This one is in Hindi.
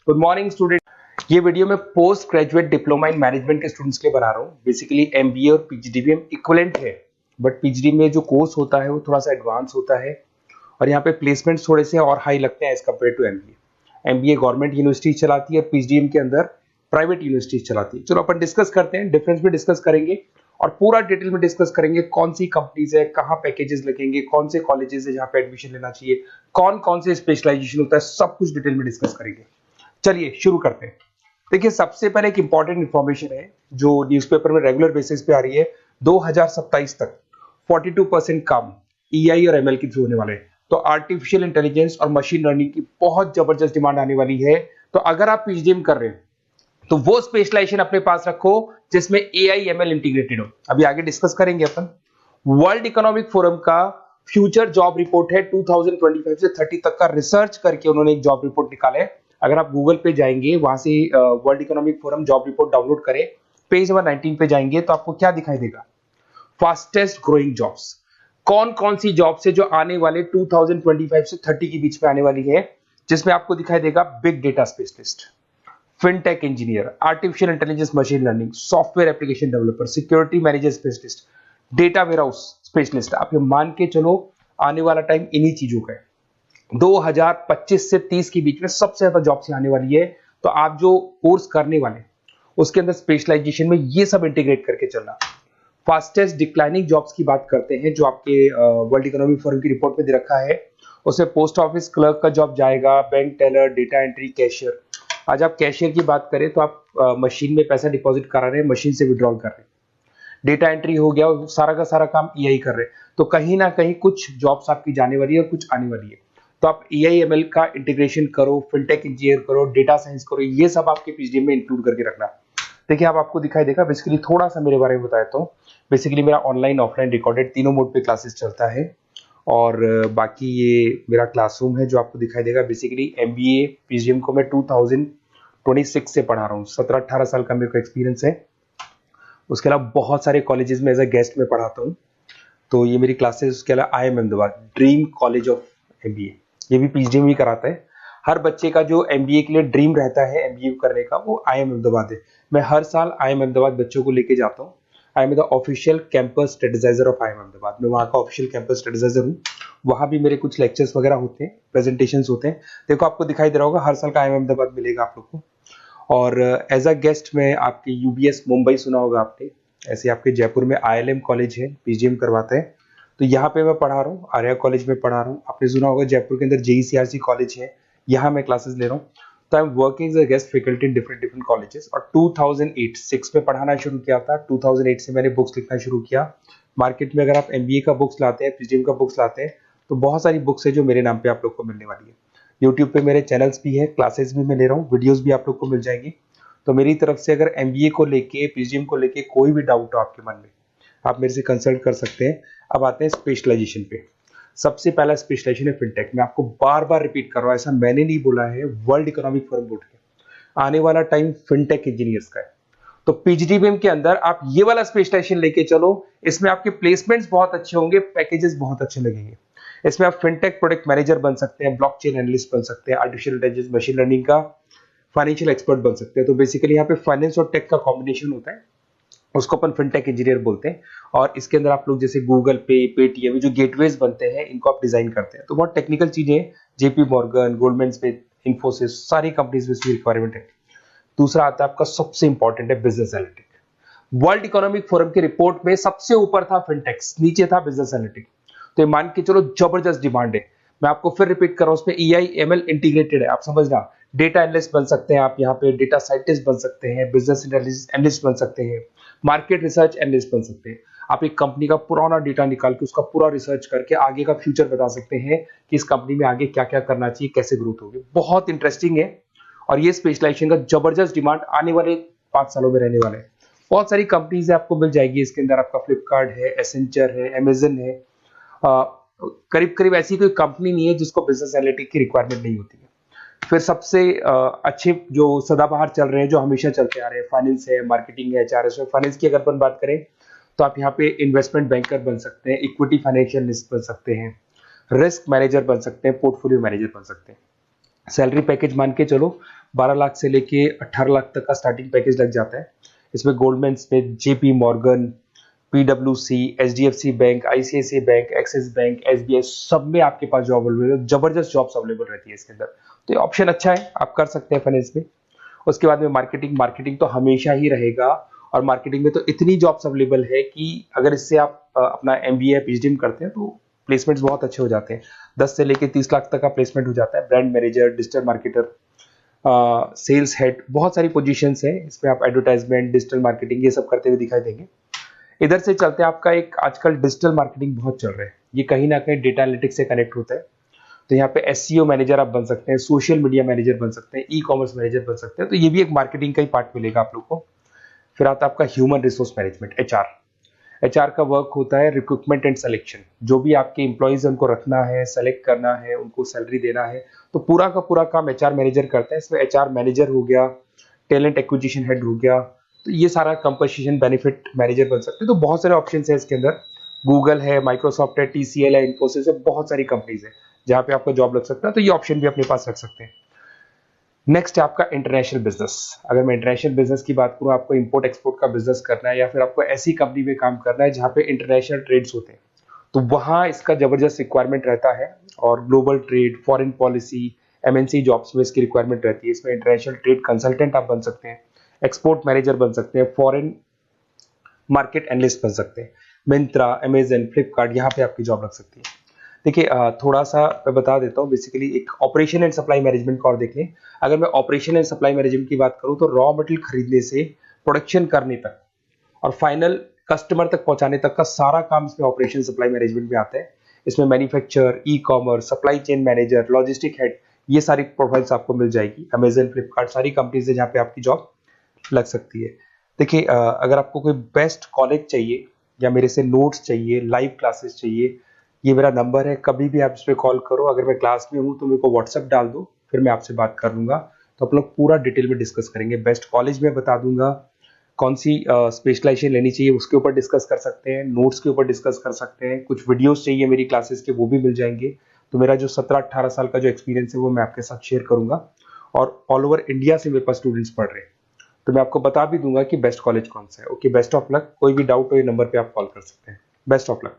Good morning student. ये वीडियो मैं post graduate diploma in management के स्टूडेंट्स के लिए बना रहा हूँ। बेसिकली एमबीए और पीजीडीबीएम इक्विवेलेंट है, बट पीजीडी में जो कोर्स होता है वो थोड़ा सा एडवांस होता है और यहाँ पे प्लेसमेंट्स थोड़े से और हाई लगते हैं as compare to MBA. MBA government university चलाती है, पीजीडीएम के अंदर प्राइवेट यूनिवर्सिटी चलाती है। चलो अपन डिस्कस करते हैं, डिफरेंस भी डिस्कस करेंगे और पूरा डिटेल में डिस्कस करेंगे कौन सी कंपनीज है, कहाँ पैकेजेस लगेंगे, कौन से कॉलेजेस है जहाँ पे एडमिशन लेना चाहिए, कौन कौन से स्पेशलाइजेशन होता है, सब कुछ डिटेल में डिस्कस करेंगे। चलिए शुरू करते हैं। देखिए सबसे पहले एक इंपॉर्टेंट इंफॉर्मेशन है जो न्यूज़पेपर में रेगुलर बेसिस पे आ रही है। 2027 तक 42% काम ईआई और एमएल के थ्रू होने वाले हैं। तो आर्टिफिशियल इंटेलिजेंस और मशीन लर्निंग की बहुत जबरदस्त डिमांड आने वाली है। तो अगर आप पीजीडीएम कर रहे हैं तो वो स्पेशलाइजेशन अपने पास रखो जिसमें एआई एमएल इंटीग्रेटेड हो। अभी आगे डिस्कस करेंगे अपन। वर्ल्ड इकोनॉमिक फोरम का फ्यूचर जॉब रिपोर्ट है 2025 से 30 तक का रिसर्च करके उन्होंने एक जॉब रिपोर्ट निकाला है। अगर आप गूगल पे जाएंगे वहां से world economic forum job report download करें, पेज नंबर 19 पे जाएंगे तो आपको क्या दिखाई देगा, फास्टेस्ट ग्रोइंग जॉब्स। कौन कौन सी जॉब्स है जो आने वाले 2025 से 30 के बीच में आने वाली है, जिसमें आपको दिखाई देगा big data specialist, fintech engineer, artificial intelligence machine learning, software application developer, security manager specialist, data warehouse specialist. आप ये मान के चलो आने वाला टाइम इन्हीं चीजों का है। 2025 से 30 के बीच में सबसे ज्यादा जॉब्स आने वाली है। तो आप जो कोर्स करने वाले उसके अंदर स्पेशलाइजेशन में ये सब इंटीग्रेट करके चलना। फास्टेस्ट डिक्लाइनिंग जॉब्स की बात करते हैं जो आपके वर्ल्ड इकोनॉमिक फोरम की रिपोर्ट में दे रखा है। उसमें पोस्ट ऑफिस क्लर्क का जॉब जाएगा, bank teller, data entry, cashier. आज आप कैशियर की बात करें तो आप मशीन में पैसा डिपॉजिट करा रहे हैं, मशीन से विड्रॉल कर रहे हैं। डेटा एंट्री हो गया, सारा का सारा काम ईआई कर रहे हैं। तो कहीं ना कहीं कुछ जॉब्स आपकी जाने वाली है और कुछ आने वाली है। तो आप एआई एमएल का इंटीग्रेशन करो, फिनटेक इंजीनियर करो, डेटा साइंस करो, ये सब आपके पीजीडीएम में इंक्लूड करके रखना। देखिए अब आपको दिखाई देगा। बेसिकली थोड़ा सा मेरे बारे में बताया तो बेसिकली मेरा ऑनलाइन ऑफलाइन रिकॉर्डेड तीनों मोड पे क्लासेस चलता है और बाकी ये मेरा क्लासरूम है जो आपको दिखाई देगा। बेसिकली एमबीए पीजीडीएम को मैं 2026 से पढ़ा रहा हूँ। 17-18 साल का मेरे को एक्सपीरियंस है। उसके अलावा बहुत सारे कॉलेजेस में एज अ गेस्ट में पढ़ाता हूँ। तो ये मेरी क्लासेस, उसके अलावा IIM Ahmedabad dream college of MBA, ये भी पीजीडीएम ही कराता है। हर बच्चे का जो एमबीए के लिए ड्रीम रहता है एमबीए करने का, वो IIM अहमदाबाद है। मैं हर साल IIM अहमदाबाद बच्चों को लेके जाता हूँ। I am the official campus strategizer of IIM Ahmedabad. मैं वहाँ का ऑफिशियल कैंपस स्ट्रेटेजाइजर हूँ। वहाँ भी मेरे कुछ लेक्चर्स वगैरह होते हैं, प्रेजेंटेशंस होते हैं। देखो आपको दिखाई दे रहा होगा, हर साल का IIM अहमदाबाद मिलेगा आप लोग को। और एज अ गेस्ट में आपके यूबीएस मुंबई सुना होगा आपने, ऐसे आपके जयपुर में ILM कॉलेज है, पीजीडीएम करवाते हैं। तो यहाँ पे मैं पढ़ा रहा हूँ, आर्या कॉलेज में पढ़ा रहा हूँ। आपने सुना होगा जयपुर के अंदर JECRC कॉलेज है, यहाँ मैं क्लासेस ले रहा हूँ। तो I am working as a guest faculty in different colleges. और 2008-6 में पढ़ाना शुरू किया था। 2008 से मैंने बुक्स लिखना शुरू किया। मार्केट में अगर आप एमबीए का बुक्स लाते हैं, पीजीडीएम का बुक्स लाते हैं, तो बहुत सारी बुक्स है जो मेरे नाम पे आप लोग को मिलने वाली है। यूट्यूब पे मेरे चैनल्स भी है, क्लासेस भी मैं ले रहा हूँ, वीडियोज भी आप लोग को मिल जाएंगी। तो मेरी तरफ से अगर एमबीए को लेके, पीजीडीएम को लेके कोई भी डाउट हो आपके मन में, आप मेरे से कंसल्ट कर सकते हैं। अब आते हैं स्पेशलाइजेशन पे। सबसे पहला स्पेशलाइजेशन है फिनटेक। मैं आपको बार बार रिपीट कर रहा हूँ, ऐसा मैंने नहीं बोला है, वर्ल्ड इकोनॉमिक फोरम बोर्ड के आने वाला टाइम फिनटेक इंजीनियर्स का है। तो पीजीडीबीएम के अंदर आप ये वाला स्पेशलाइजेशन लेके चलो। इसमें आपके प्लेसमेंट्स बहुत अच्छे होंगे, पैकेजेस बहुत अच्छे लगेंगे। इसमें आप फिनटेक प्रोडक्ट मैनेजर बन सकते हैं, ब्लॉकचेन एनालिस्ट बन सकते हैं, आर्टिफिशियल इंटेलिजेंस मशीन लर्निंग का फाइनेंशियल एक्सपर्ट बन सकते हैं। तो बेसिकली यहाँ पे फाइनेंस और टेक का कॉम्बिनेशन होता है, उसको अपन फिनटेक इंजीनियर बोलते हैं। और इसके अंदर आप लोग जैसे गूगल पे, पेटीएम, जो गेटवेज बनते हैं, इनको आप डिजाइन करते हैं। तो बहुत टेक्निकल चीजें हैं। JP Morgan, Goldman Smith, Infosys, सारी कंपनीज में इसकी रिक्वायरमेंट है। दूसरा आता है आपका सबसे इंपॉर्टेंट है business analytic. World economic forum की रिपोर्ट में सबसे ऊपर था फिनटेक्स, नीचे था बिजनेस एनालिटिक। तो ये मान के चलो जबरदस्त डिमांड है। मैं आपको फिर रिपीट कर रहा हूं, उसमें EI ML इंटीग्रेटेड है। आप समझना, डेटा एनालिस्ट बन सकते हैं आप, यहाँ पे डेटा साइंटिस्ट बन सकते हैं, बिजनेस एनालिस्ट बन सकते हैं, मार्केट रिसर्च एनालिस्ट बन सकते हैं। आप एक कंपनी का पुराना डेटा निकाल के उसका पूरा रिसर्च करके आगे का फ्यूचर बता सकते हैं कि इस कंपनी में आगे क्या क्या करना चाहिए, कैसे ग्रोथ होगी। बहुत इंटरेस्टिंग है और ये स्पेशलाइजेशन का जबरदस्त डिमांड आने वाले 5 सालों में रहने वाला है। बहुत सारी कंपनीज आपको मिल जाएगी इसके अंदर। आपका फ्लिपकार्ट है, एसेंचर है, अमेजन है। करीब करीब ऐसी कोई कंपनी नहीं है जिसको बिजनेस एनालिटिक की रिक्वायरमेंट नहीं होती है। फिर सबसे अच्छे जो सदाबहार चल रहे हैं, जो हमेशा चलते आ रहे हैं, फाइनेंस है, मार्केटिंग है, HRS है। फाइनेंस की अगर अपन बात करें तो आप यहाँ पे इन्वेस्टमेंट बैंकर बन सकते हैं, इक्विटी फाइनेंशियल एनालिस्ट बन सकते हैं, रिस्क मैनेजर बन सकते हैं, पोर्टफोलियो मैनेजर बन सकते हैं। सैलरी पैकेज मान के चलो 12 लाख से लेके 18 लाख तक का स्टार्टिंग पैकेज लग जाता है। इसमें गोल्डमैन स्मिथ, जेपी मॉर्गन, पीडब्ल्यूसी, HDFC bank, ICICI bank, Axis bank, SBI, सब में आपके पास जॉब अवेलेबल है। जबरदस्त जॉब्स अवेलेबल रहती है इसके अंदर, तो ये ऑप्शन अच्छा है, आप कर सकते हैं फाइनेंस में। उसके बाद में मार्केटिंग, मार्केटिंग तो हमेशा ही रहेगा, और मार्केटिंग में तो इतनी जॉब्स अवेलेबल है कि अगर इससे आप अपना एमबीए या पीएचडी करते हैं तो प्लेसमेंट्स बहुत अच्छे हो जाते हैं। 10 से लेके 30 लाख तक का प्लेसमेंट हो जाता है। Brand manager, digital marketer, sales head, बहुत सारी पोजीशंस है इसमें। आप एडवर्टाइजमेंट, डिजिटल मार्केटिंग ये सब करते हुए दिखाई देंगे। इधर से चलते हैं, आपका एक आजकल डिजिटल मार्केटिंग बहुत चल रहा है, ये कहीं ना कहीं डेटा एनालिटिक्स से कनेक्ट होता है। तो यहाँ पे एसईओ मैनेजर आप बन सकते हैं, सोशल मीडिया मैनेजर बन सकते हैं, ई कॉमर्स मैनेजर बन सकते हैं, तो ये भी एक मार्केटिंग का ही पार्ट मिलेगा आप लोग को। फिर आता है आपका human resource management, HR. HR का वर्क होता है रिक्रूटमेंट एंड सिलेक्शन। जो भी आपके एम्प्लॉइज उनको रखना है, सेलेक्ट करना है, उनको सैलरी देना है, तो पूरा का पूरा काम एचआर मैनेजर करता है। इसमें एचआर मैनेजर हो गया, टैलेंट एक्विजिशन हेड हो गया, तो ये सारा कंपनसेशन बेनिफिट मैनेजर बन सकते हैं। तो बहुत सारे ऑप्शन है इसके अंदर। गूगल है, माइक्रोसॉफ्ट है, टीसीएल है, इन्फोसिस है, बहुत सारी कंपनीज है जहां पे आपका जॉब लग सकता है, तो ये ऑप्शन भी अपने पास रख सकते हैं। नेक्स्ट है आपका इंटरनेशनल बिजनेस। अगर मैं इंटरनेशनल बिजनेस की बात करूं, आपको इंपोर्ट एक्सपोर्ट का बिजनेस करना है या फिर आपको ऐसी कंपनी में काम करना है जहां पे इंटरनेशनल ट्रेड्स होते हैं, तो वहां इसका जबरदस्त रिक्वायरमेंट रहता है। और global trade, foreign policy, MNC jobs में इसकी रिक्वायरमेंट रहती है। इसमें इंटरनेशनल ट्रेड कंसल्टेंट आप बन सकते हैं, एक्सपोर्ट मैनेजर बन सकते हैं, फॉरेन मार्केट एनालिस्ट बन सकते हैं। मिंत्रा, अमेजन, फ्लिपकार्ट, यहाँ पे आपकी जॉब लग सकती है। देखिए थोड़ा सा मैं बता देता हूँ। बेसिकली एक ऑपरेशन एंड सप्लाई मैनेजमेंट का और देख लें। अगर मैं ऑपरेशन एंड सप्लाई मैनेजमेंट की बात करूँ, तो रॉ मटेरियल खरीदने से प्रोडक्शन करने तक और फाइनल कस्टमर तक पहुंचाने तक का सारा काम इसमें ऑपरेशन सप्लाई मैनेजमेंट में आता है। इसमें manufacture, e commerce, supply chain manager, logistic head, ये सारी प्रोफाइल्स आपको मिल जाएगी। अमेजन, फ्लिपकार्ट, सारी कंपनीज है जहाँ पे आपकी जॉब लग सकती है। देखिए अगर आपको कोई बेस्ट कॉलेज चाहिए या मेरे से नोट्स चाहिए, लाइव क्लासेस चाहिए, ये मेरा नंबर है, कभी भी आप इस पर कॉल करो। अगर मैं क्लास में हूँ तो मेरे को व्हाट्सएप डाल दो, फिर मैं आपसे बात कर लूंगा। तो आप लोग पूरा डिटेल में डिस्कस करेंगे। बेस्ट कॉलेज में बता दूंगा, कौन सी स्पेशलाइजेशन लेनी चाहिए उसके ऊपर डिस्कस कर सकते हैं, नोट्स के ऊपर डिस्कस कर सकते हैं, कुछ वीडियोस चाहिए मेरी क्लासेस के वो भी मिल जाएंगे। तो मेरा जो 17-18 साल का जो एक्सपीरियंस है वो मैं आपके साथ शेयर करूंगा। और ऑल ओवर इंडिया से मेरे पास स्टूडेंट्स पढ़ रहे हैं, तो मैं आपको बता भी दूंगा कि बेस्ट कॉलेज कौन सा है। Okay, best of luck. कोई भी डाउट हो ये नंबर पे आप कॉल कर सकते हैं। Best of luck.